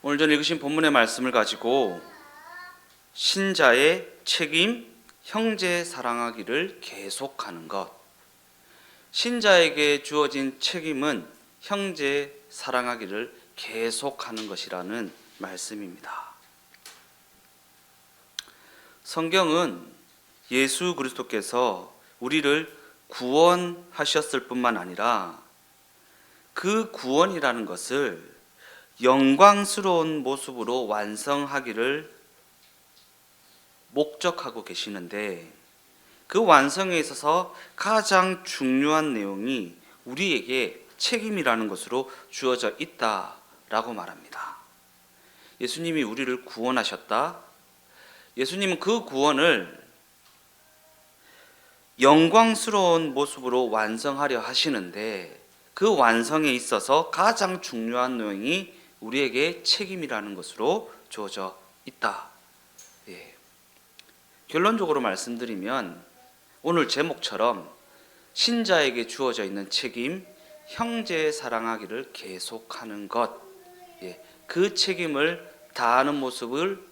오늘 전 읽으신 본문의 말씀을 가지고 신자의 책임, 형제 사랑하기를 계속하는 것. 신자에게 주어진 책임은 형제 사랑하기를 계속하는 것이라는 말씀입니다. 성경은 예수 그리스도께서 우리를 구원하셨을 뿐만 아니라 그 구원이라는 것을 영광스러운 모습으로 완성하기를 목적하고 계시는데, 그 완성에 있어서 가장 중요한 내용이 우리에게 책임이라는 것으로 주어져 있다라고 말합니다. 예수님이 우리를 구원하셨다. 예수님은 그 구원을 영광스러운 모습으로 완성하려 하시는데, 그 완성에 있어서 가장 중요한 내용이 우리에게 책임이라는 것으로 주어져 있다. 결론적으로 말씀드리면 오늘 제목처럼 신자에게 주어져 있는 책임, 형제 사랑하기를 계속하는 것, 그 책임을 다하는 모습을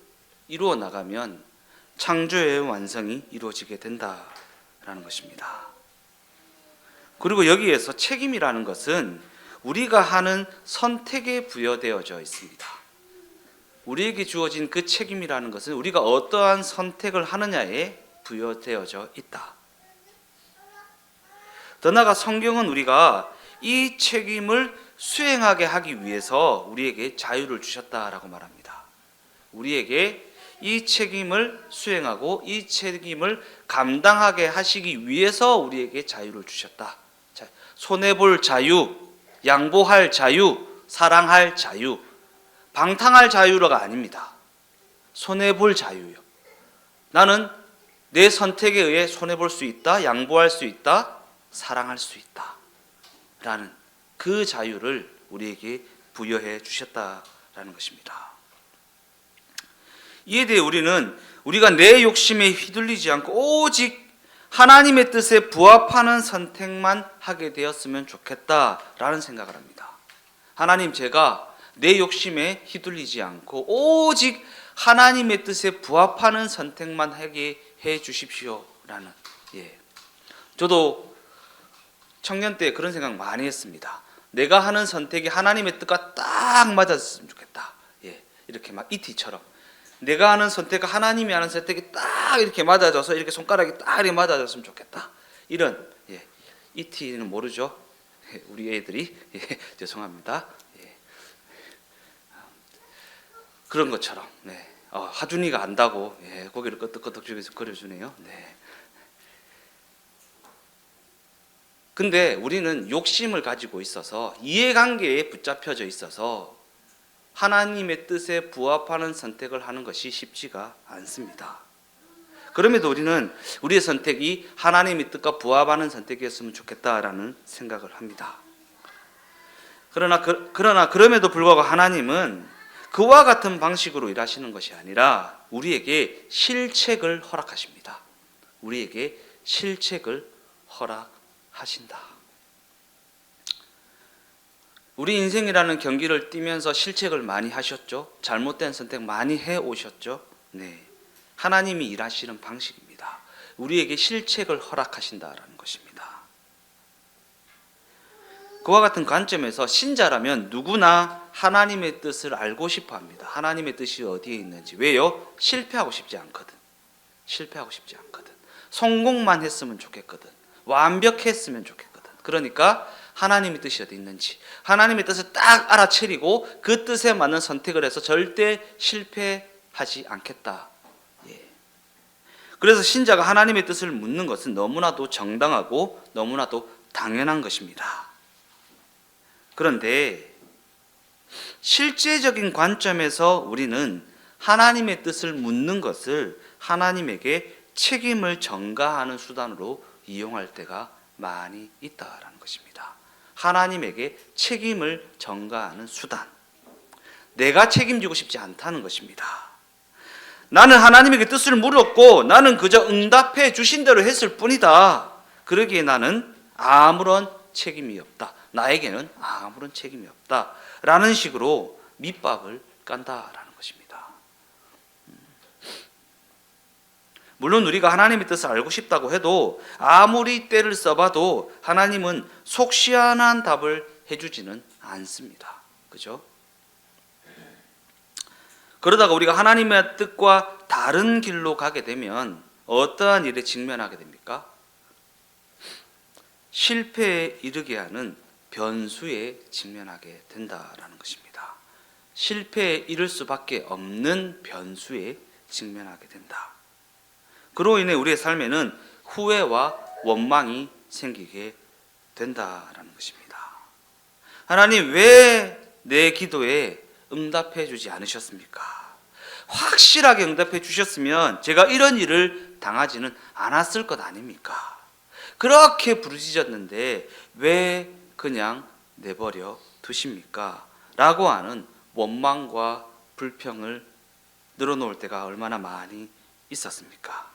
이루어 나가면 창조의 완성이 이루어지게 된다라는 것입니다. 그리고 여기에서 책임이라는 것은 우리가 하는 선택에 부여되어져 있습니다. 우리에게 주어진 그 책임이라는 것은 우리가 어떠한 선택을 하느냐에 부여되어져 있다. 더 나아가 성경은 우리가 이 책임을 수행하게 하기 위해서 우리에게 자유를 주셨다라고 말합니다. 우리에게 이 책임을 수행하고 이 책임을 감당하게 하시기 위해서 우리에게 자유를 주셨다. 손해볼 자유, 양보할 자유, 사랑할 자유, 방탕할 자유가 아닙니다. 손해볼 자유요. 나는 내 선택에 의해 손해볼 수 있다, 양보할 수 있다, 사랑할 수 있다 라는 그 자유를 우리에게 부여해 주셨다라는 것입니다. 이에 대해 우리가 내 욕심에 휘둘리지 않고 오직 하나님의 뜻에 부합하는 선택만 하게 되었으면 좋겠다라는 생각을 합니다. 하나님, 제가 내 욕심에 휘둘리지 않고 오직 하나님의 뜻에 부합하는 선택만 하게 해 주십시오라는. 저도 청년 때 그런 생각 많이 했습니다. 내가 하는 선택이 하나님의 뜻과 딱 맞았으면 좋겠다. 이렇게 막 이티처럼 내가 하는 선택과 하나님이 하는 선택이 딱 이렇게 맞아져서 이렇게 손가락이 딱 이렇게 맞아졌으면 좋겠다. 이런 이티는 모르죠? 우리 애들이 죄송합니다. 그런 것처럼 하준이가 안다고 고개를 끄덕끄덕 거려주네요. 근데 우리는 욕심을 가지고 있어서 이해관계에 붙잡혀져 있어서 하나님의 뜻에 부합하는 선택을 하는 것이 쉽지가 않습니다. 그럼에도 우리는 우리의 선택이 하나님의 뜻과 부합하는 선택이었으면 좋겠다라는 생각을 합니다. 그러나 그럼에도 불구하고 하나님은 그와 같은 방식으로 일하시는 것이 아니라 우리에게 실책을 허락하십니다. 우리에게 실책을 허락하신다. 우리 인생이라는 경기를 뛰면서 실책을 많이 하셨죠. 잘못된 선택 많이 해오셨죠. 하나님이 일하시는 방식입니다. 우리에게 실책을 허락하신다라는 것입니다. 그와 같은 관점에서 신자라면 누구나 하나님의 뜻을 알고 싶어 합니다. 하나님의 뜻이 어디에 있는지. 왜요? 실패하고 싶지 않거든. 성공만 했으면 좋겠거든. 완벽했으면 좋겠거든. 그러니까 하나님의 뜻이 어디 있는지, 하나님의 뜻을 딱 알아채리고 그 뜻에 맞는 선택을 해서 절대 실패하지 않겠다. 그래서 신자가 하나님의 뜻을 묻는 것은 너무나도 정당하고 너무나도 당연한 것입니다. 그런데 실제적인 관점에서 우리는 하나님의 뜻을 묻는 것을 하나님에게 책임을 전가하는 수단으로 이용할 때가 많이 있다라는 것입니다. 하나님에게 책임을 전가하는 수단. 내가 책임지고 싶지 않다는 것입니다. 나는 하나님에게 뜻을 물었고 나는 그저 응답해 주신 대로 했을 뿐이다. 그러기에 나는 아무런 책임이 없다. 나에게는 아무런 책임이 없다. 라는 식으로 밑밥을 간다라는 것입니다. 물론 우리가 하나님의 뜻을 알고 싶다고 해도 아무리 때를 써봐도 하나님은 속 시원한 답을 해주지는 않습니다. 그죠? 그러다가 우리가 하나님의 뜻과 다른 길로 가게 되면 어떠한 일에 직면하게 됩니까? 실패에 이르게 하는 변수에 직면하게 된다라는 것입니다. 실패에 이를 수밖에 없는 변수에 직면하게 된다. 그로 인해 우리의 삶에는 후회와 원망이 생기게 된다라는 것입니다. 하나님 왜 내 기도에 응답해 주지 않으셨습니까? 확실하게 응답해 주셨으면 제가 이런 일을 당하지는 않았을 것 아닙니까? 그렇게 부르짖었는데 왜 그냥 내버려 두십니까? 라고 하는 원망과 불평을 늘어놓을 때가 얼마나 많이 있었습니까?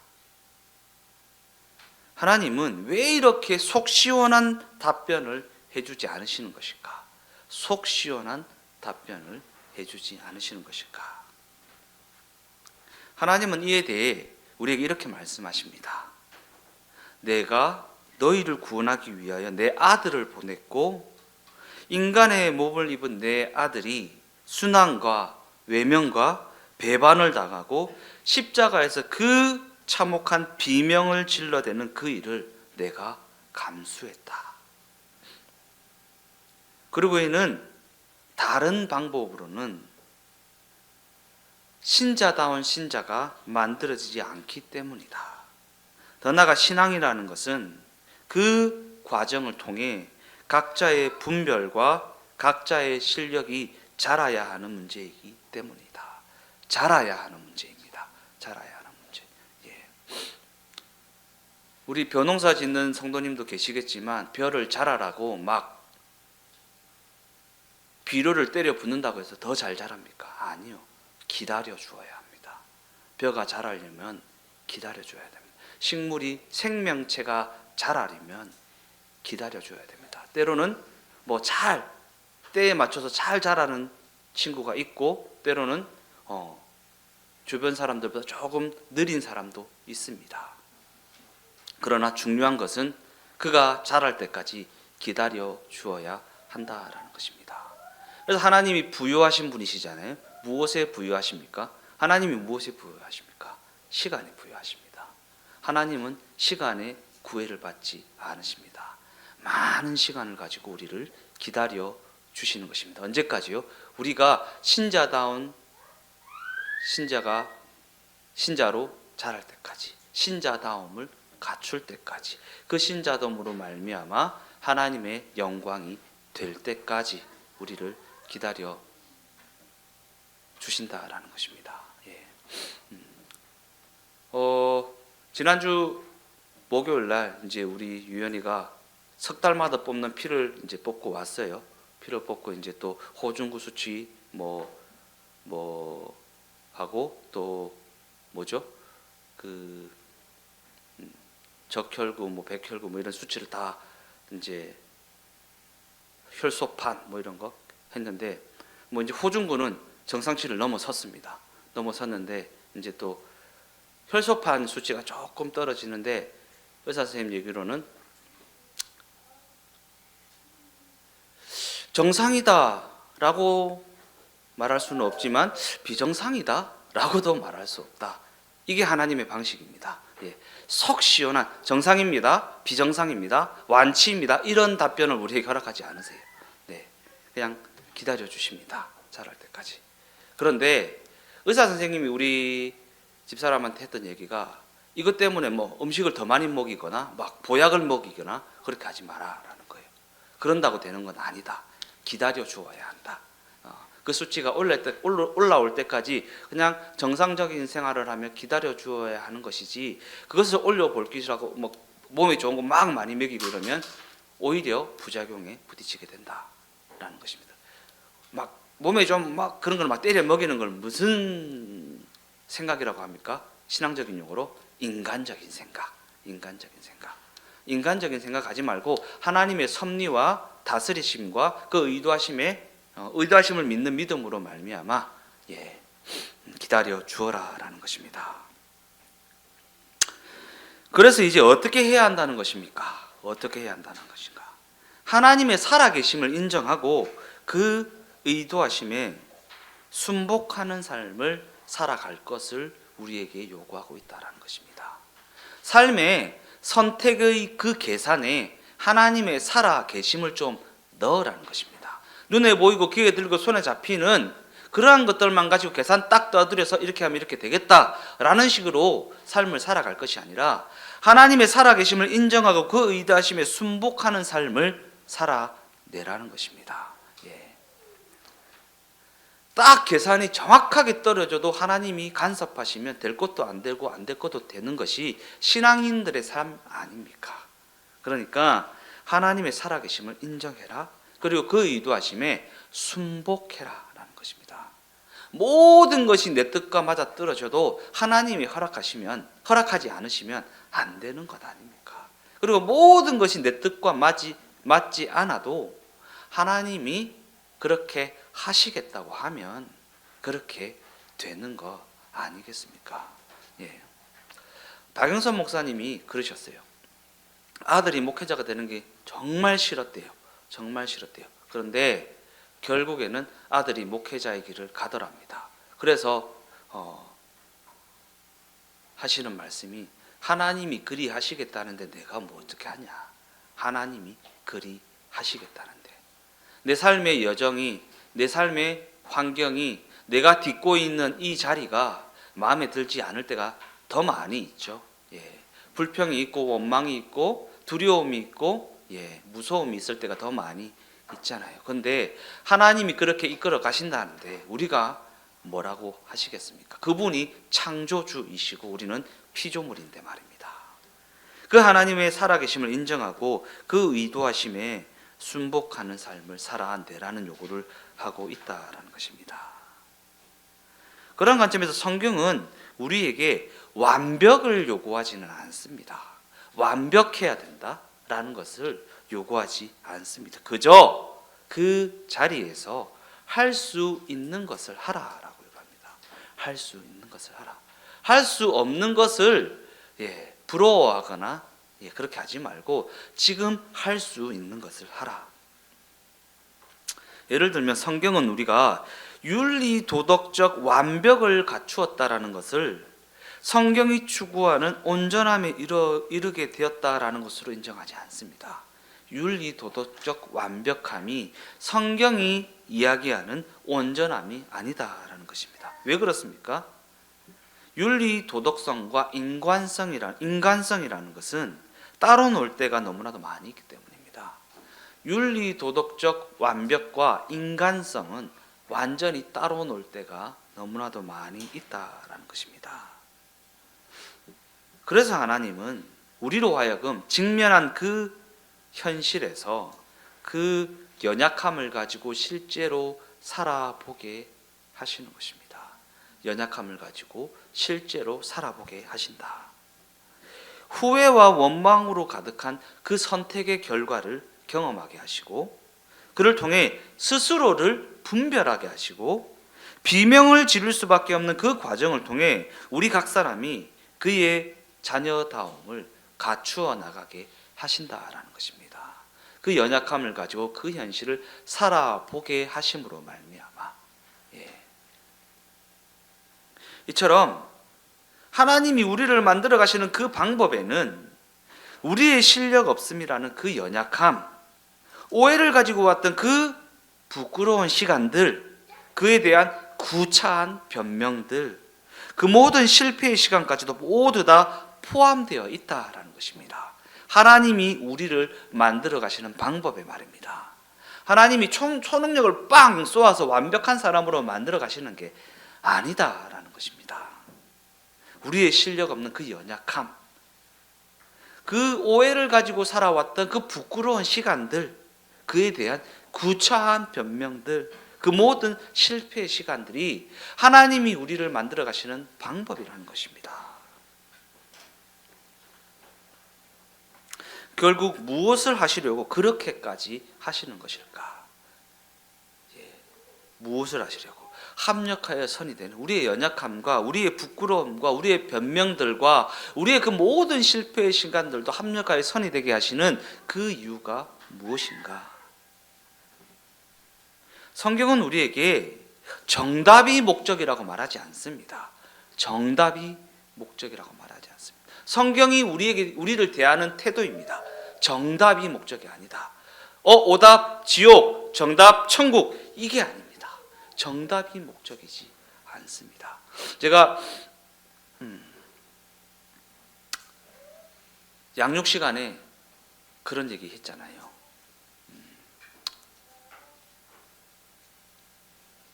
하나님은 왜 이렇게 속 시원한 답변을 해주지 않으시는 것일까? 속 시원한 답변을 해주지 않으시는 것일까? 하나님은 이에 대해 우리에게 이렇게 말씀하십니다. 내가 너희를 구원하기 위하여 내 아들을 보냈고 인간의 몸을 입은 내 아들이 순환과 외면과 배반을 당하고 십자가에서 그 참혹한 비명을 질러대는 그 일을 내가 감수했다. 그리고 이는 다른 방법으로는 신자다운 신자가 만들어지지 않기 때문이다. 더 나아가 신앙이라는 것은 그 과정을 통해 각자의 분별과 각자의 실력이 자라야 하는 문제이기 때문이다. 자라야 하는 문제입니다. 자라야 하는 문제. 예. 우리 벼농사 짓는 성도님도 계시겠지만 벼를 자라라고 막 비료를 때려 붓는다고 해서 더 잘 자랍니까? 아니요. 기다려 주어야 합니다. 벼가 자라려면 기다려 줘야 됩니다. 식물이 생명체가 자라려면 기다려 줘야 됩니다. 때로는 때에 맞춰서 잘 자라는 친구가 있고 때로는 주변 사람들보다 조금 느린 사람도 있습니다. 그러나 중요한 것은 그가 자랄 때까지 기다려 주어야 한다라는 것입니다. 그래서 하나님이 부유하신 분이시잖아요. 무엇에 부유하십니까? 하나님이 무엇에 부유하십니까? 시간에 부유하십니다. 하나님은 시간에 구애를 받지 않으십니다. 많은 시간을 가지고 우리를 기다려 주시는 것입니다. 언제까지요? 우리가 신자다운 신자로 자랄 때까지, 신자다움을 갖출 때까지, 그 신자다움으로 말미암아 하나님의 영광이 될 때까지 우리를 기다려 주신다라는 것입니다. 예. 지난주 목요일 날 이제 우리 유연이가 석 달마다 뽑는 피를 이제 뽑고 왔어요. 피를 뽑고 이제 또 호중구 수치 하고 또 뭐죠? 적혈구 백혈구 이런 수치를 다 이제 혈소판 이런 거 했는데 이제 호중구는 정상치를 넘어섰습니다. 넘어섰는데 이제 또 혈소판 수치가 조금 떨어지는데 의사 선생님 얘기로는 정상이다라고 말할 수는 없지만 비정상이다라고도 말할 수 없다. 이게 하나님의 방식입니다. 예. 속 시원한 정상입니다, 비정상입니다, 완치입니다. 이런 답변을 우리에게 허락하지 않으세요. 네, 그냥 기다려 주십니다. 자랄 때까지. 그런데 의사 선생님이 우리 집사람한테 했던 얘기가 이것 때문에 음식을 더 많이 먹이거나 보약을 먹이거나 그렇게 하지 마라라는 거예요. 그런다고 되는 건 아니다. 기다려 주어야 한다. 그 수치가 올라올 때까지 그냥 정상적인 생활을 하며 기다려 주어야 하는 것이지, 그것을 올려볼 기라고 몸에 좋은 거 막 많이 먹이고 이러면 오히려 부작용에 부딪히게 된다라는 것입니다. 몸에 좀 그런 걸 때려 먹이는 걸 무슨 생각이라고 합니까? 신앙적인 용어로 인간적인 생각. 인간적인 생각 하지 말고 하나님의 섭리와 다스리심과 그 의도하심을 믿는 믿음으로 말미암아 기다려 주어라라는 것입니다. 그래서 이제 어떻게 해야 한다는 것입니까? 어떻게 해야 한다는 것인가? 하나님의 살아계심을 인정하고 그 의도하심에 순복하는 삶을 살아갈 것을 우리에게 요구하고 있다는 것입니다. 삶의 선택의 그 계산에 하나님의 살아계심을 좀 넣으라는 것입니다. 눈에 보이고 귀에 들고 손에 잡히는 그러한 것들만 가지고 계산 딱 떠들여서 이렇게 하면 이렇게 되겠다라는 식으로 삶을 살아갈 것이 아니라 하나님의 살아계심을 인정하고 그 의도하심에 순복하는 삶을 살아내라는 것입니다. 딱 계산이 정확하게 떨어져도 하나님이 간섭하시면 될 것도 안 되고 안 될 것도 되는 것이 신앙인들의 삶 아닙니까? 그러니까 하나님의 살아계심을 인정해라. 그리고 그 의도하심에 순복해라 라는 것입니다. 모든 것이 내 뜻과 맞아 떨어져도 하나님이 허락하지 않으시면 안 되는 것 아닙니까? 그리고 모든 것이 내 뜻과 맞지 않아도 하나님이 그렇게 하시겠다고 하면 그렇게 되는 거 아니겠습니까? 박영선 목사님이 그러셨어요. 아들이 목회자가 되는 게 정말 싫었대요. 정말 싫었대요. 그런데 결국에는 아들이 목회자의 길을 가더랍니다. 그래서 하시는 말씀이 하나님이 그리 하시겠다는데 내가 뭐 어떻게 하냐. 하나님이 그리 하시겠다는데 내 삶의 여정이, 내 삶의 환경이, 내가 딛고 있는 이 자리가 마음에 들지 않을 때가 더 많이 있죠. 불평이 있고 원망이 있고 두려움이 있고 무서움이 있을 때가 더 많이 있잖아요. 그런데 하나님이 그렇게 이끌어 가신다는데 우리가 뭐라고 하시겠습니까? 그분이 창조주이시고 우리는 피조물인데 말입니다. 그 하나님의 살아계심을 인정하고 그 의도하심에 순복하는 삶을 살아내라는 요구를 하고 있다라는 것입니다. 그런 관점에서 성경은 우리에게 완벽을 요구하지는 않습니다. 완벽해야 된다라는 것을 요구하지 않습니다. 그저 그 자리에서 할 수 있는 것을 하라라고 요구합니다. 할 수 있는 것을 하라. 할 수 없는 것을 부러워하거나 그렇게 하지 말고 지금 할 수 있는 것을 하라. 예를 들면 성경은 우리가 윤리 도덕적 완벽을 갖추었다라는 것을 성경이 추구하는 온전함에 이르게 되었다라는 것으로 인정하지 않습니다. 윤리 도덕적 완벽함이 성경이 이야기하는 온전함이 아니다라는 것입니다. 왜 그렇습니까? 윤리 도덕성과 인간성이라는 것은 따로 놀 때가 너무나도 많이 있기 때문입니다. 윤리 도덕적 완벽과 인간성은 완전히 따로 놀 때가 너무나도 많이 있다라는 것입니다. 그래서 하나님은 우리로 하여금 직면한 그 현실에서 그 연약함을 가지고 실제로 살아보게 하시는 것입니다. 연약함을 가지고 실제로 살아보게 하신다. 후회와 원망으로 가득한 그 선택의 결과를 경험하게 하시고 그를 통해 스스로를 분별하게 하시고 비명을 지를 수밖에 없는 그 과정을 통해 우리 각 사람이 그의 자녀다움을 갖추어 나가게 하신다라는 것입니다. 그 연약함을 가지고 그 현실을 살아보게 하심으로 말미암아 이처럼 하나님이 우리를 만들어 가시는 그 방법에는 우리의 실력 없음이라는 그 연약함, 오해를 가지고 왔던 그 부끄러운 시간들, 그에 대한 구차한 변명들, 그 모든 실패의 시간까지도 모두 다 포함되어 있다라는 것입니다. 하나님이 우리를 만들어 가시는 방법의 말입니다. 하나님이 초능력을 빵 쏘아서 완벽한 사람으로 만들어 가시는 게 아니다라는 것입니다. 우리의 실력 없는 그 연약함, 그 오해를 가지고 살아왔던 그 부끄러운 시간들, 그에 대한 구차한 변명들, 그 모든 실패의 시간들이 하나님이 우리를 만들어 가시는 방법이라는 것입니다. 결국 무엇을 하시려고 그렇게까지 하시는 것일까? 무엇을 하시려고? 합력하여 선이 되는, 우리의 연약함과 우리의 부끄러움과 우리의 변명들과 우리의 그 모든 실패의 시간들도 합력하여 선이 되게 하시는 그 이유가 무엇인가? 성경은 우리에게 정답이 목적이라고 말하지 않습니다. 정답이 목적이라고 말하지 않습니다. 성경이 우리를 대하는 태도입니다. 정답이 목적이 아니다. 오답 지옥, 정답 천국, 이게 아닙니다. 정답이 목적이지 않습니다. 제가 양육 시간에 그런 얘기 했잖아요.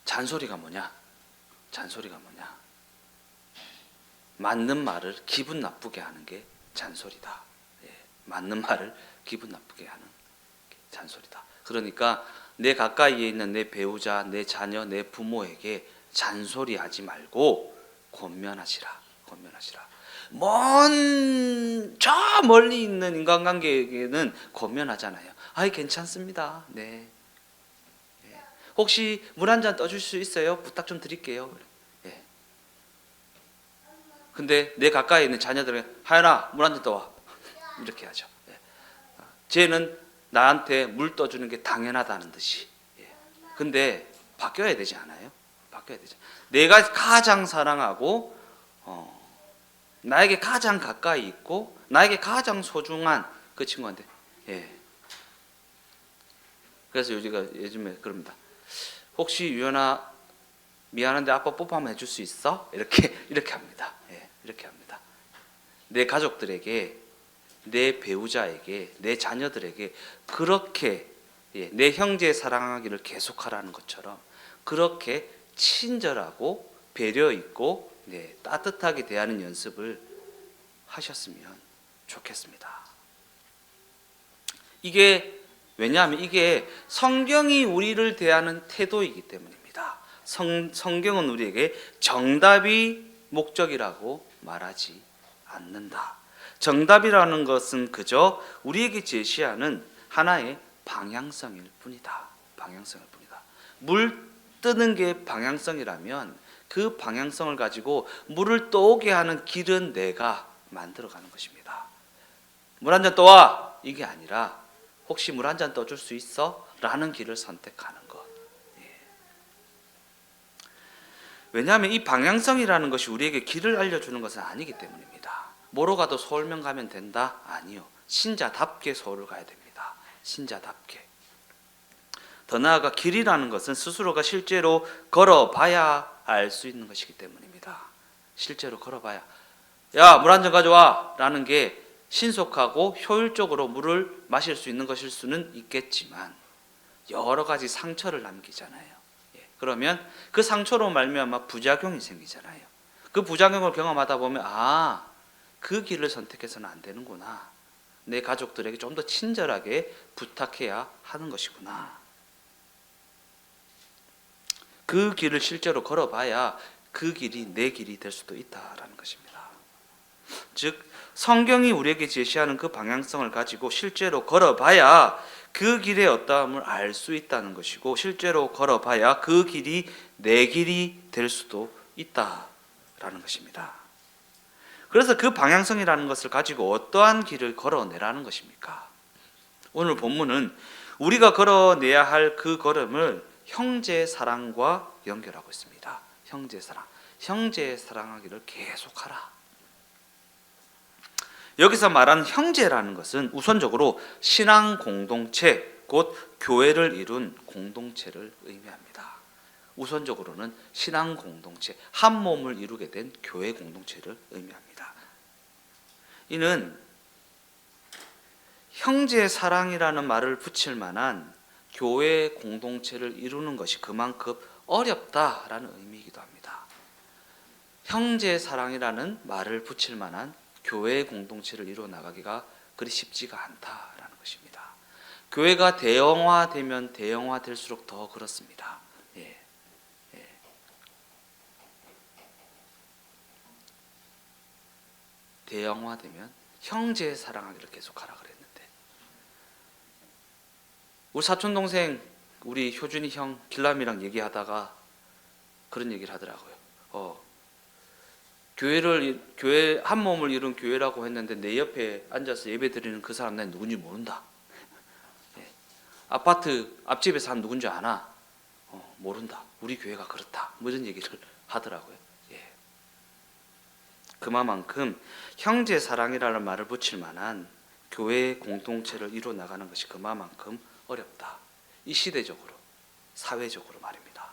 잔소리가 뭐냐? 잔소리가 뭐냐? 맞는 말을 기분 나쁘게 하는 게 잔소리다. 맞는 말을 기분 나쁘게 하는 게 잔소리다. 그러니까 내 가까이에 있는 내 배우자, 내 자녀, 내 부모에게 잔소리하지 말고 권면하시라. 권면하시라. 저 멀리 있는 인간관계에게는 권면하잖아요. 아이 괜찮습니다. 네. 혹시 물 한 잔 떠줄 수 있어요? 부탁 좀 드릴게요. 예. 근데 내 가까이 있는 자녀들은 하연아 물 한 잔 떠와. 이렇게 하죠. 예. 쟤는 나한테 물 떠주는 게 당연하다는 듯이. 예. 근데 바뀌어야 되지 않아요? 바뀌어야 되죠. 내가 가장 사랑하고 나에게 가장 가까이 있고 나에게 가장 소중한 그 친구한테. 예. 그래서 요즘에 그럽니다. 혹시 유연아 미안한데 아빠 뽀뽀 한번 해줄 수 있어? 이렇게 합니다. 예, 이렇게 합니다. 내 가족들에게, 내 배우자에게, 내 자녀들에게 그렇게 내 형제 사랑하기를 계속하라는 것처럼 그렇게 친절하고 배려 있고 따뜻하게 대하는 연습을 하셨으면 좋겠습니다. 왜냐하면 이게 성경이 우리를 대하는 태도이기 때문입니다. 성경은 우리에게 정답이 목적이라고 말하지 않는다. 정답이라는 것은 그저 우리에게 제시하는 하나의 방향성일 뿐이다. 방향성일 뿐이다. 물 뜨는 게 방향성이라면 그 방향성을 가지고 물을 떠오게 하는 길은 내가 만들어가는 것입니다. 물 한 잔 떠와! 이게 아니라 혹시 물 한 잔 떠줄 수 있어? 라는 길을 선택하는 것. 왜냐하면 이 방향성이라는 것이 우리에게 길을 알려주는 것은 아니기 때문입니다. 뭐로 가도 서울면 가면 된다? 아니요. 신자답게 서울을 가야 됩니다. 신자답게. 더 나아가 길이라는 것은 스스로가 실제로 걸어봐야 알 수 있는 것이기 때문입니다. 실제로 걸어봐야. 야, 물 한 잔 가져와! 라는 게 신속하고 효율적으로 물을 마실 수 있는 것일 수는 있겠지만 여러 가지 상처를 남기잖아요. 그러면 그 상처로 말미암아 부작용이 생기잖아요. 그 부작용을 경험하다 보면 그 길을 선택해서는 안 되는구나. 내 가족들에게 좀 더 친절하게 부탁해야 하는 것이구나. 그 길을 실제로 걸어봐야 그 길이 내 길이 될 수도 있다라는 것입니다. 즉 성경이 우리에게 제시하는 그 방향성을 가지고 실제로 걸어봐야 그 길의 어떠함을 알 수 있다는 것이고 실제로 걸어봐야 그 길이 내 길이 될 수도 있다라는 것입니다. 그래서 그 방향성이라는 것을 가지고 어떠한 길을 걸어내라는 것입니까? 오늘 본문은 우리가 걸어내야 할 그 걸음을 형제 사랑과 연결하고 있습니다. 형제 사랑. 형제 사랑하기를 계속하라. 여기서 말하는 형제라는 것은 우선적으로 신앙 공동체, 곧 교회를 이룬 공동체를 의미합니다. 우선적으로는 신앙 공동체, 한 몸을 이루게 된 교회 공동체를 의미합니다. 이는 형제 사랑이라는 말을 붙일 만한 교회 공동체를 이루는 것이 그만큼 어렵다라는 의미이기도 합니다. 형제 사랑이라는 말을 붙일 만한 교회 공동체를 이루어 나가기가 그리 쉽지가 않다라는 것입니다. 교회가 대형화되면 대형화될수록 더 그렇습니다. 대형화되면 형제 사랑하기를 계속하라 그랬는데 우리 사촌 동생 우리 효준이 형 길람이랑 얘기하다가 그런 얘기를 하더라고요. 교회 한 몸을 이룬 교회라고 했는데 내 옆에 앉아서 예배 드리는 그 사람 난 누군지 모른다. 아파트 앞집에 사는 누군지 아나? 모른다. 우리 교회가 그렇다. 뭐 이런 얘기를 하더라고요. 그만큼 형제 사랑이라는 말을 붙일 만한 교회 공동체를 이루어 나가는 것이 그만큼 어렵다. 이 시대적으로, 사회적으로 말입니다.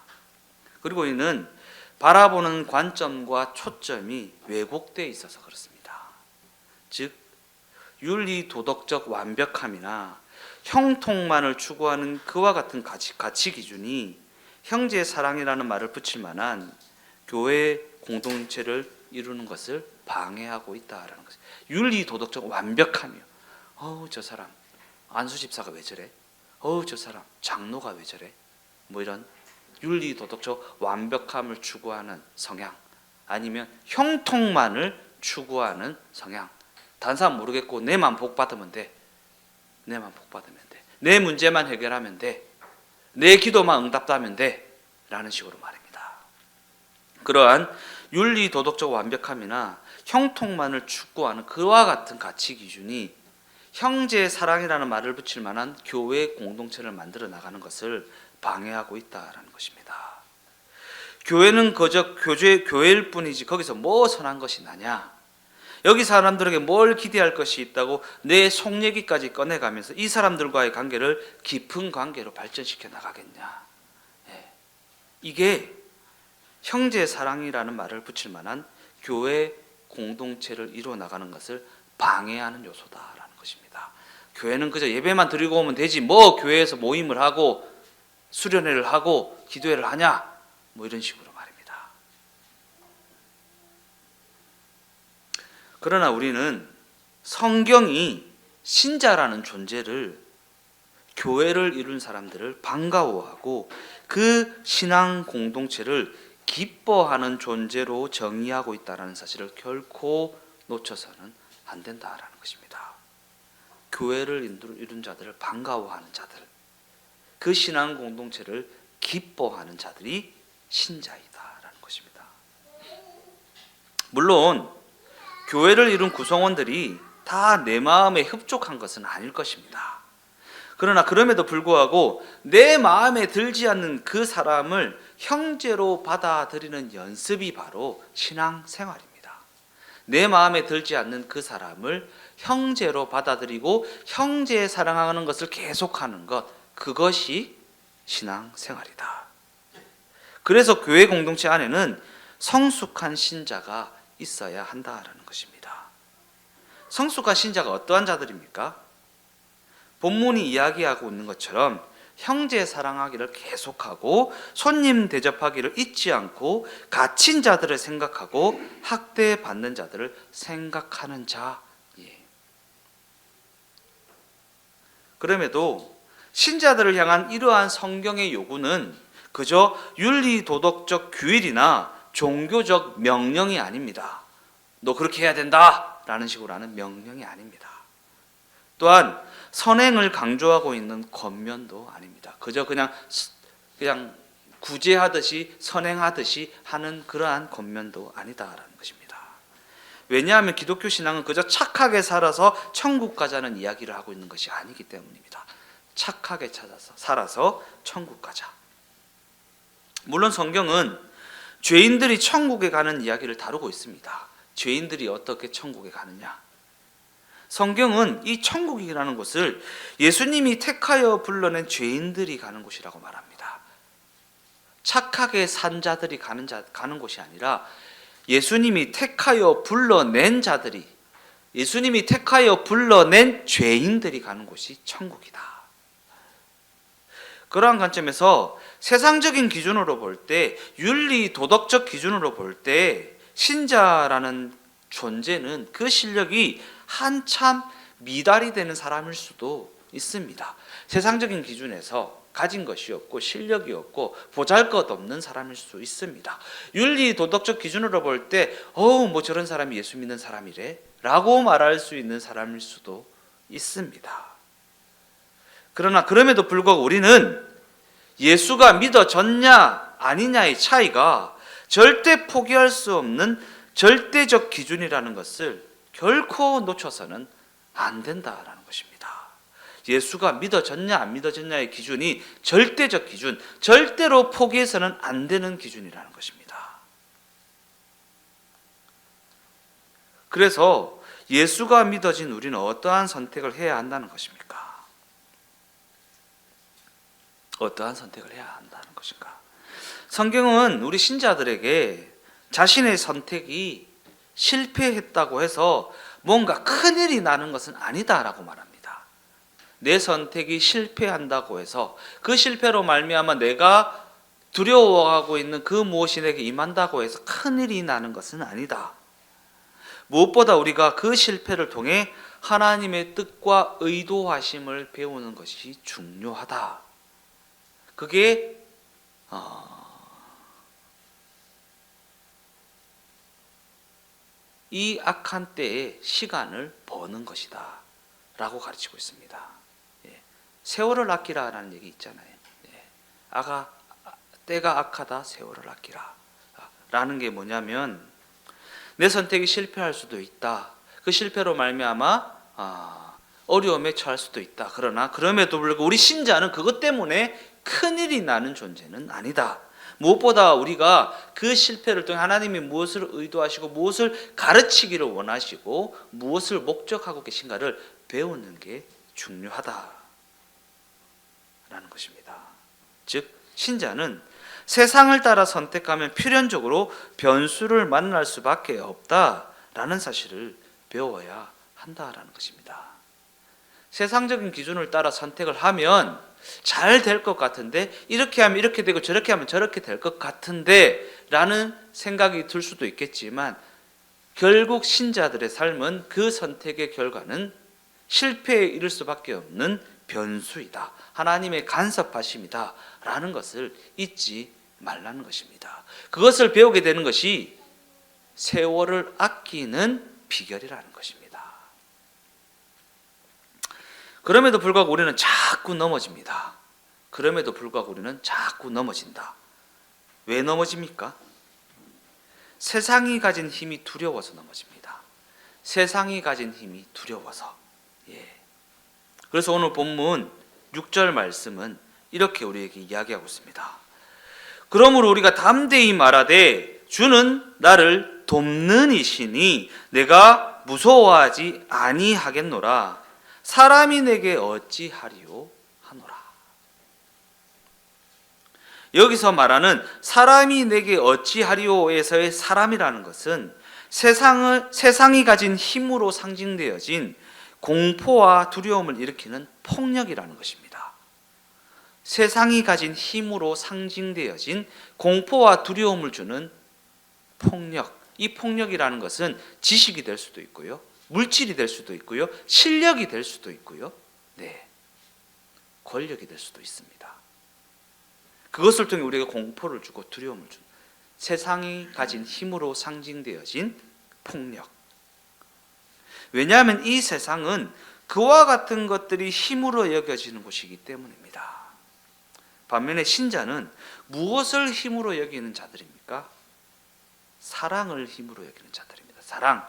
그리고 이는 바라보는 관점과 초점이 왜곡되어 있어서 그렇습니다. 즉 윤리 도덕적 완벽함이나 형통만을 추구하는 그와 같은 가치 기준이 형제 사랑이라는 말을 붙일 만한 교회 공동체를 이루는 것을 방해하고 있다라는 것이죠. 윤리 도덕적 완벽함이요. 저 사람 안수 집사가 왜 저래? 저 사람 장로가 왜 저래? 뭐 이런 윤리 도덕적 완벽함을 추구하는 성향, 아니면 형통만을 추구하는 성향. 다른 사람 모르겠고 내만 복 받으면 돼. 내만 복 받으면 돼. 내 문제만 해결하면 돼. 내 기도만 응답하면 돼. 라는 식으로 말입니다. 그러한 윤리 도덕적 완벽함이나 형통만을 추구하는 그와 같은 가치 기준이 형제 사랑이라는 말을 붙일 만한 교회 공동체를 만들어 나가는 것을 방해하고 있다라는 것입니다. 교회는 그저 교회일 뿐이지 거기서 뭐 선한 것이 나냐? 여기 사람들에게 뭘 기대할 것이 있다고 내 속 얘기까지 꺼내가면서 이 사람들과의 관계를 깊은 관계로 발전시켜 나가겠냐? 이게 형제 사랑이라는 말을 붙일 만한 교회 공동체를 이루어 나가는 것을 방해하는 요소다라는 것입니다. 교회는 그저 예배만 드리고 오면 되지 뭐 교회에서 모임을 하고 수련회를 하고 기도회를 하냐? 뭐 이런 식으로 말입니다. 그러나 우리는 성경이 신자라는 존재를, 교회를 이룬 사람들을 반가워하고 그 신앙 공동체를 기뻐하는 존재로 정의하고 있다는 사실을 결코 놓쳐서는 안 된다라는 것입니다. 교회를 이룬 자들을 반가워하는 자들, 그 신앙 공동체를 기뻐하는 자들이 신자이다라는 것입니다. 물론 교회를 이룬 구성원들이 다 내 마음에 흡족한 것은 아닐 것입니다. 그러나 그럼에도 불구하고 내 마음에 들지 않는 그 사람을 형제로 받아들이는 연습이 바로 신앙생활입니다. 내 마음에 들지 않는 그 사람을 형제로 받아들이고 형제 사랑하는 것을 계속하는 것, 그것이 신앙생활이다. 그래서 교회 공동체 안에는 성숙한 신자가 있어야 한다라는 것입니다. 성숙한 신자가 어떠한 자들입니까? 본문이 이야기하고 있는 것처럼 형제 사랑하기를 계속하고 손님 대접하기를 잊지 않고 갇힌 자들을 생각하고 학대받는 자들을 생각하는 자. 그럼에도 신자들을 향한 이러한 성경의 요구는 그저 윤리 도덕적 규율이나 종교적 명령이 아닙니다. 너 그렇게 해야 된다 라는 식으로 하는 명령이 아닙니다. 또한 선행을 강조하고 있는 권면도 아닙니다. 그저 그냥 구제하듯이 선행하듯이 하는 그러한 권면도 아니다라는 것입니다. 왜냐하면 기독교 신앙은 그저 착하게 살아서 천국 가자는 이야기를 하고 있는 것이 아니기 때문입니다. 착하게 살아서 천국 가자. 물론 성경은 죄인들이 천국에 가는 이야기를 다루고 있습니다. 죄인들이 어떻게 천국에 가느냐? 성경은 이 천국이라는 곳을 예수님이 택하여 불러낸 죄인들이 가는 곳이라고 말합니다. 착하게 산 자들이 가는 곳이 아니라 예수님이 택하여 불러낸 자들이, 예수님이 택하여 불러낸 죄인들이 가는 곳이 천국이다. 그러한 관점에서 세상적인 기준으로 볼 때, 윤리 도덕적 기준으로 볼 때 신자라는 존재는 그 실력이 한참 미달이 되는 사람일 수도 있습니다. 세상적인 기준에서 가진 것이 없고 실력이 없고 보잘것없는 사람일 수 있습니다. 윤리 도덕적 기준으로 볼 때 뭐 저런 사람이 예수 믿는 사람이래 라고 말할 수 있는 사람일 수도 있습니다. 그러나 그럼에도 불구하고 우리는 예수가 믿어졌냐 아니냐의 차이가 절대 포기할 수 없는 절대적 기준이라는 것을 결코 놓쳐서는 안 된다라는 것입니다. 예수가 믿어졌냐 안 믿어졌냐의 기준이 절대적 기준, 절대로 포기해서는 안 되는 기준이라는 것입니다. 그래서 예수가 믿어진 우리는 어떠한 선택을 해야 한다는 것입니까? 어떠한 선택을 해야 한다는 것인가? 성경은 우리 신자들에게 자신의 선택이 실패했다고 해서 뭔가 큰일이 나는 것은 아니다라고 말합니다. 내 선택이 실패한다고 해서 그 실패로 말미암아 내가 두려워하고 있는 그 무엇이 내게 임한다고 해서 큰일이 나는 것은 아니다. 무엇보다 우리가 그 실패를 통해 하나님의 뜻과 의도하심을 배우는 것이 중요하다. 그게 이 악한 때에 시간을 버는 것이다 라고 가르치고 있습니다. 세월을 아끼라라는 얘기 있잖아요. 때가 악하다 세월을 아끼라 라는 게 뭐냐면 내 선택이 실패할 수도 있다. 그 실패로 말미암아 어려움에 처할 수도 있다. 그러나 그럼에도 불구하고 우리 신자는 그것 때문에 큰일이 나는 존재는 아니다. 무엇보다 우리가 그 실패를 통해 하나님이 무엇을 의도하시고 무엇을 가르치기를 원하시고 무엇을 목적하고 계신가를 배우는 게 중요하다라는 것입니다. 즉 신자는 세상을 따라 선택하면 필연적으로 변수를 만날 수밖에 없다라는 사실을 배워야 한다라는 것입니다. 세상적인 기준을 따라 선택을 하면 잘 될 것 같은데 이렇게 하면 이렇게 되고 저렇게 하면 저렇게 될 것 같은데 라는 생각이 들 수도 있겠지만 결국 신자들의 삶은 그 선택의 결과는 실패에 이를 수밖에 없는 변수이다. 하나님의 간섭하심이다 라는 것을 잊지 말라는 것입니다. 그것을 배우게 되는 것이 세월을 아끼는 비결이라는 것입니다. 그럼에도 불구하고 우리는 자꾸 넘어집니다. 그럼에도 불구하고 우리는 자꾸 넘어진다. 왜 넘어집니까? 세상이 가진 힘이 두려워서 넘어집니다. 세상이 가진 힘이 두려워서. 그래서 오늘 본문 6절 말씀은 이렇게 우리에게 이야기하고 있습니다. 그러므로 우리가 담대히 말하되 주는 나를 돕는 이시니 내가 무서워하지 아니하겠노라. 사람이 내게 어찌하리요 하노라. 여기서 말하는 사람이 내게 어찌하리요에서의 사람이라는 것은 세상이 가진 힘으로 상징되어진 공포와 두려움을 일으키는 폭력이라는 것입니다. 세상이 가진 힘으로 상징되어진 공포와 두려움을 주는 폭력. 이 폭력이라는 것은 지식이 될 수도 있고요. 물질이 될 수도 있고요. 실력이 될 수도 있고요. 권력이 될 수도 있습니다. 그것을 통해 우리가 공포를 주고 두려움을 주는 세상이 가진 힘으로 상징되어진 폭력. 왜냐하면 이 세상은 그와 같은 것들이 힘으로 여겨지는 곳이기 때문입니다. 반면에 신자는 무엇을 힘으로 여기는 자들입니까? 사랑을 힘으로 여기는 자들입니다. 사랑.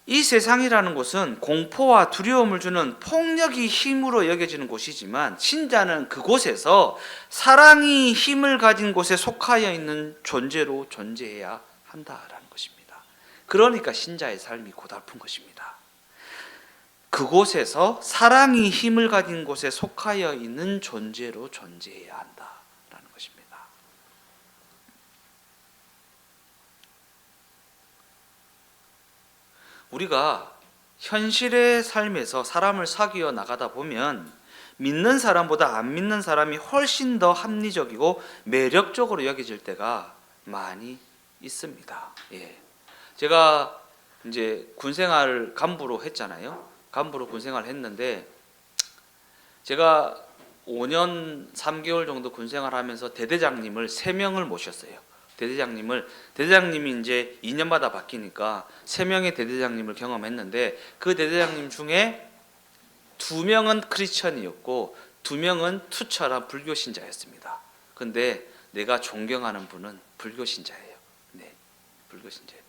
이 세상이라는 곳은 공포와 두려움을 주는 폭력이 힘으로 여겨지는 곳이지만 신자는 그곳에서 사랑이 힘을 가진 곳에 속하여 있는 존재로 존재해야 한다라는 것입니다. 그러니까 신자의 삶이 고달픈 것입니다. 그곳에서 사랑이 힘을 가진 곳에 속하여 있는 존재로 존재해야 한다라는 것입니다. 우리가 현실의 삶에서 사람을 사귀어 나가다 보면 믿는 사람보다 안 믿는 사람이 훨씬 더 합리적이고 매력적으로 여겨질 때가 많이 있습니다. 제가 이제 군생활을 간부로 했잖아요. 간부로 군생활을 했는데 제가 5년 3개월 정도 군생활하면서 대대장님을 3명을 모셨어요. 대대장님이 이제 2년마다 바뀌니까 3명의 대대장님을 경험했는데 그 대대장님 중에 2명은 크리스천이었고 두 명은 투철한 불교 신자였습니다. 근데 내가 존경하는 분은 불교 신자예요. 네, 불교 신자예요.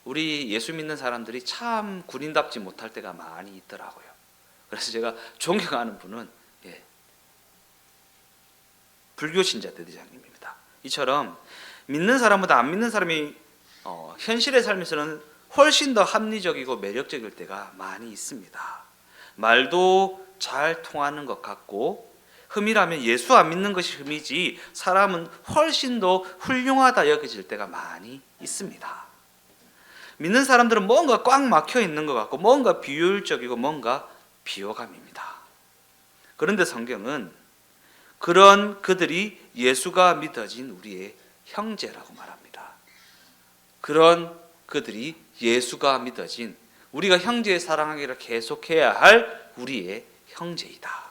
우리 예수 믿는 사람들이 참 군인답지 못할 때가 많이 있더라고요. 그래서 제가 존경하는 분은 불교 신자 대대장님입니다. 이처럼 믿는 사람보다 안 믿는 사람이 현실의 삶에서는 훨씬 더 합리적이고 매력적일 때가 많이 있습니다. 말도 잘 통하는 것 같고, 흠이라면 예수 안 믿는 것이 흠이지 사람은 훨씬 더 훌륭하다 여겨질 때가 많이 있습니다. 믿는 사람들은 뭔가 꽉 막혀 있는 것 같고 뭔가 비효율적이고 뭔가 비호감입니다. 그런데 성경은 그런 그들이 예수가 믿어진 우리의 형제라고 말합니다. 그런 그들이 예수가 믿어진, 우리가 형제의 사랑하기를 계속해야 할 우리의 형제이다.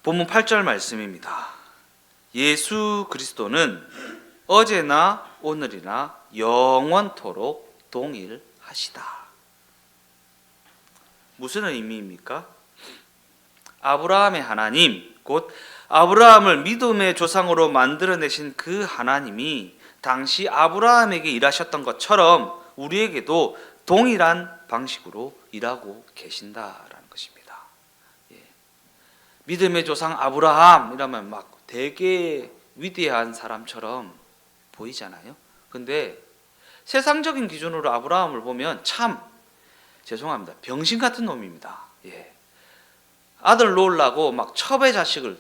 본문 8절 말씀입니다. 예수 그리스도는 어제나 오늘이나 영원토록 동일하시다. 무슨 의미입니까? 아브라함의 하나님, 곧 아브라함을 믿음의 조상으로 만들어내신 그 하나님이 당시 아브라함에게 일하셨던 것처럼 우리에게도 동일한 방식으로 일하고 계신다라는 것입니다. 믿음의 조상 아브라함 이러면 막 되게 위대한 사람처럼 보이잖아요. 근데 세상적인 기준으로 아브라함을 보면 참 죄송합니다. 병신 같은 놈입니다. 아들 놓으려고 막 첩의 자식을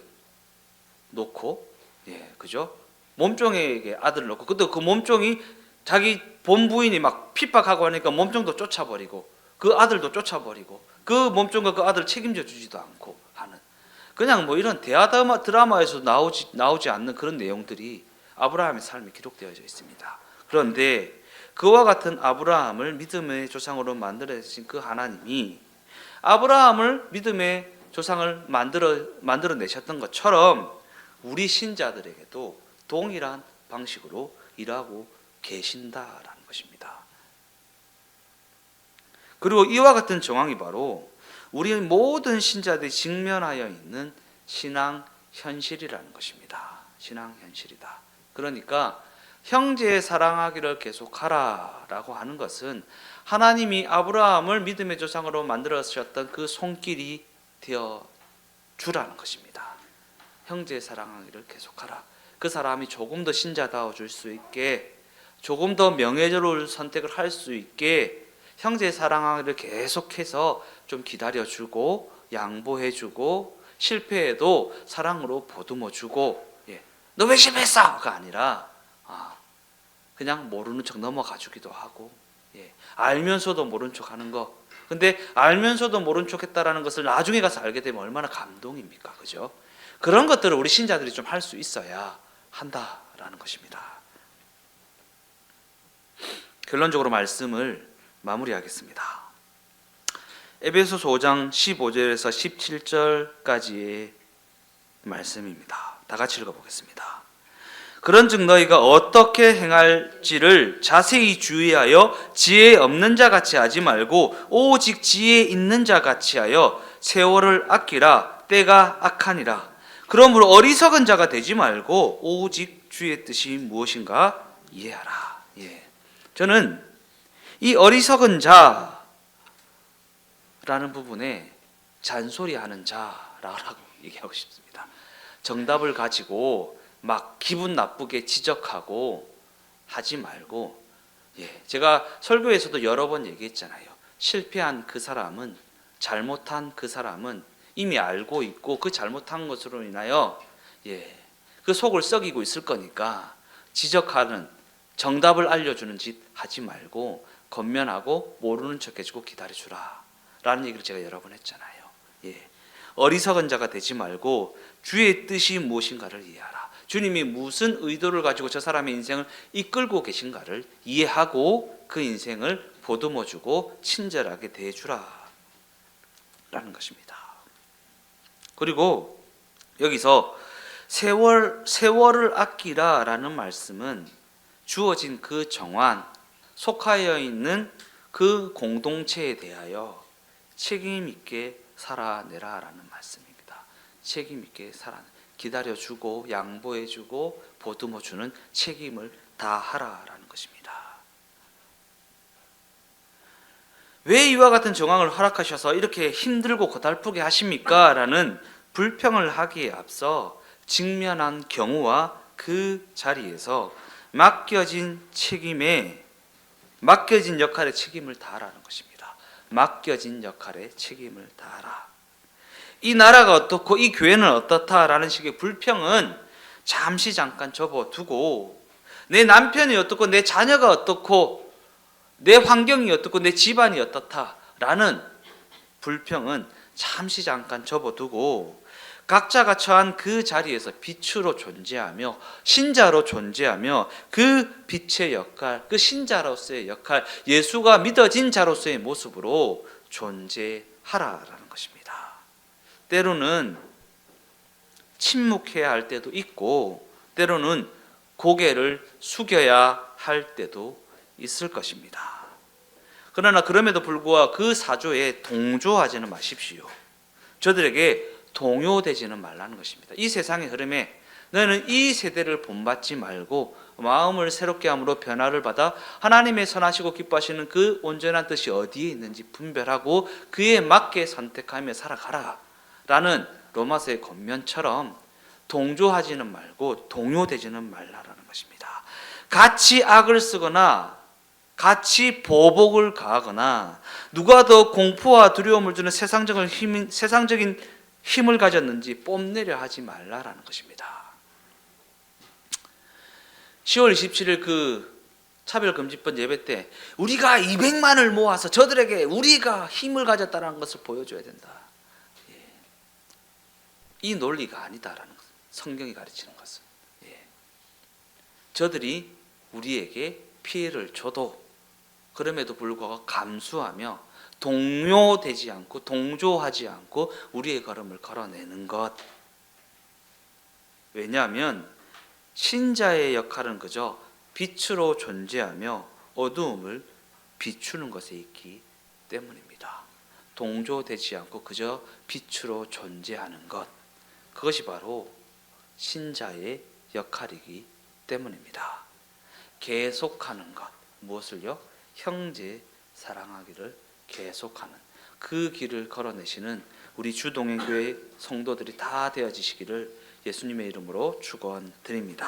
놓고, 그죠? 몸종에게 아들을 놓고, 근데 그 몸종이 자기 본부인이 막 핍박하고 하니까 몸종도 쫓아버리고, 그 아들도 쫓아버리고, 그 몸종과 그 아들 책임져 주지도 않고 하는, 그냥 뭐 이런 대하 드라마에서 나오지 않는 그런 내용들이 아브라함의 삶에 기록되어져 있습니다. 그런데 그와 같은 아브라함을 믿음의 조상으로 만들어내신 그 하나님이 아브라함을 믿음의 조상을 만들어내셨던 것처럼 우리 신자들에게도 동일한 방식으로 일하고 계신다라는 것입니다. 그리고 이와 같은 정황이 바로 우리 모든 신자들이 직면하여 있는 신앙 현실이라는 것입니다. 신앙 현실이다. 그러니까 형제 사랑하기를 계속하라라고 하는 것은 하나님이 아브라함을 믿음의 조상으로 만들어주셨던 그 손길이 되어 주라는 것입니다. 형제 사랑하기를 계속하라. 그 사람이 조금 더 신자다워질 수 있게, 조금 더 명예로울 선택을 할 수 있게 형제 사랑하기를 계속해서 좀 기다려주고 양보해주고, 실패해도 사랑으로 보듬어주고, 너 왜 실패했어?가 아니라 그냥 모르는 척 넘어가주기도 하고, 알면서도 모른 척 하는 거. 근데 알면서도 모른 척 했다라는 것을 나중에 가서 알게 되면 얼마나 감동입니까? 그죠? 그런 것들을 우리 신자들이 좀 할 수 있어야 한다라는 것입니다. 결론적으로 말씀을 마무리하겠습니다. 에베소서 5장 15절에서 17절까지의 말씀입니다. 다 같이 읽어보겠습니다. 그런즉 너희가 어떻게 행할지를 자세히 주의하여 지혜 없는 자 같이 하지 말고 오직 지혜 있는 자 같이 하여 세월을 아끼라. 때가 악하니라. 그러므로 어리석은 자가 되지 말고 오직 주의 뜻이 무엇인가 이해하라. 저는 이 어리석은 자라는 부분에 잔소리하는 자라고 얘기하고 싶습니다. 정답을 가지고 막 기분 나쁘게 지적하고 하지 말고, 제가 설교에서도 여러 번 얘기했잖아요. 실패한 그 사람은, 잘못한 그 사람은 이미 알고 있고 그 잘못한 것으로 인하여 그 속을 썩이고 있을 거니까 지적하는, 정답을 알려주는 짓 하지 말고 겉면하고 모르는 척 해주고 기다려주라 라는 얘기를 제가 여러 번 했잖아요. 어리석은 자가 되지 말고 주의 뜻이 무엇인가를 이해하라. 주님이 무슨 의도를 가지고 저 사람의 인생을 이끌고 계신가를 이해하고 그 인생을 보듬어주고 친절하게 대해주라 라는 것입니다. 그리고 여기서 세월을 아끼라 라는 말씀은 주어진 그 정환, 속하여 있는 그 공동체에 대하여 책임 있게 살아내라라는 말씀입니다. 책임 있게 기다려주고 양보해주고 보듬어주는 책임을 다하라라는 것입니다. 왜 이와 같은 정황을 허락하셔서 이렇게 힘들고 고달프게 하십니까? 라는 불평을 하기에 앞서 직면한 경우와 그 자리에서 맡겨진 역할의 책임을 다하라는 것입니다. 맡겨진 역할의 책임을 다하라. 이 나라가 어떻고 이 교회는 어떻다라는 식의 불평은 잠시 잠깐 접어두고 내 남편이 어떻고 내 자녀가 어떻고 내 환경이 어떻고 내 집안이 어떻다라는 불평은 잠시 잠깐 접어두고 각자가 처한 그 자리에서 빛으로 존재하며 신자로 존재하며 그 빛의 역할, 그 신자로서의 역할, 예수가 믿어진 자로서의 모습으로 존재하라라는 것입니다. 때로는 침묵해야 할 때도 있고 때로는 고개를 숙여야 할 때도 있을 것입니다. 그러나 그럼에도 불구하고 그 사조에 동조하지는 마십시오. 저들에게 동요되지는 말라는 것입니다. 이 세상의 흐름에 너는 이 세대를 본받지 말고 마음을 새롭게 함으로 변화를 받아 하나님의 선하시고 기뻐하시는 그 온전한 뜻이 어디에 있는지 분별하고 그에 맞게 선택하며 살아가라 라는 로마서의 권면처럼 동조하지는 말고 동요되지는 말라라는 것입니다. 같이 악을 쓰거나 같이 보복을 가하거나 누가 더 공포와 두려움을 주는 세상적인 힘을 가졌는지 뽐내려 하지 말라라는 것입니다. 10월 27일 그 차별금지법 예배 때 우리가 200만을 모아서 저들에게 우리가 힘을 가졌다는 것을 보여줘야 된다. 이 논리가 아니다라는 것, 성경이 가르치는 것은. 저들이 우리에게 피해를 줘도 그럼에도 불구하고 감수하며 동요되지 않고 동조하지 않고 우리의 걸음을 걸어내는 것. 왜냐하면 신자의 역할은 그저 빛으로 존재하며 어두움을 비추는 것에 있기 때문입니다. 동조되지 않고 그저 빛으로 존재하는 것. 그것이 바로 신자의 역할이기 때문입니다. 계속하는 것. 무엇을요? 형제 사랑하기를 계속하는 그 길을 걸어내시는 우리 주동행교회 성도들이 다 되어지시기를 예수님의 이름으로 축원드립니다.